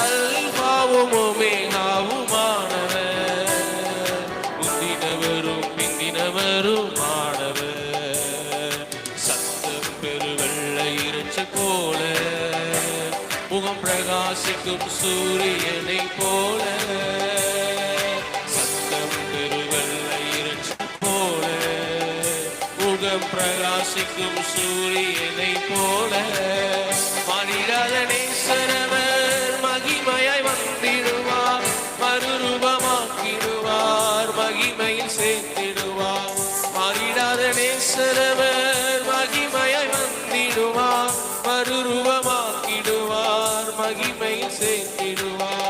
அல்பாவும் ஒமேகாவுமானவர், முந்தினவரும் பிந்தினவருமானவர். சத்தம் பெருவெள்ளை இறைச்சி போல, முகம் பிரகாசிக்கும் சூரியனை போல. சத்தம் பெருவெள்ளை இறைச்சி போல, முகம் பிரகாசிக்கும் சூரியனை போல. மாறிடாத நேசரவர் மகிமையாய் வந்திடுவார், மறுரூபமாக்கிடுவார், மகிமையில் சேர்த்திடுவார். மாறிடாத நேசரவர் மகிமையாய் வந்திடுவார், மறுரூபமாக்கிடுவார், மகிமையில் சேர்த்திடுவார்.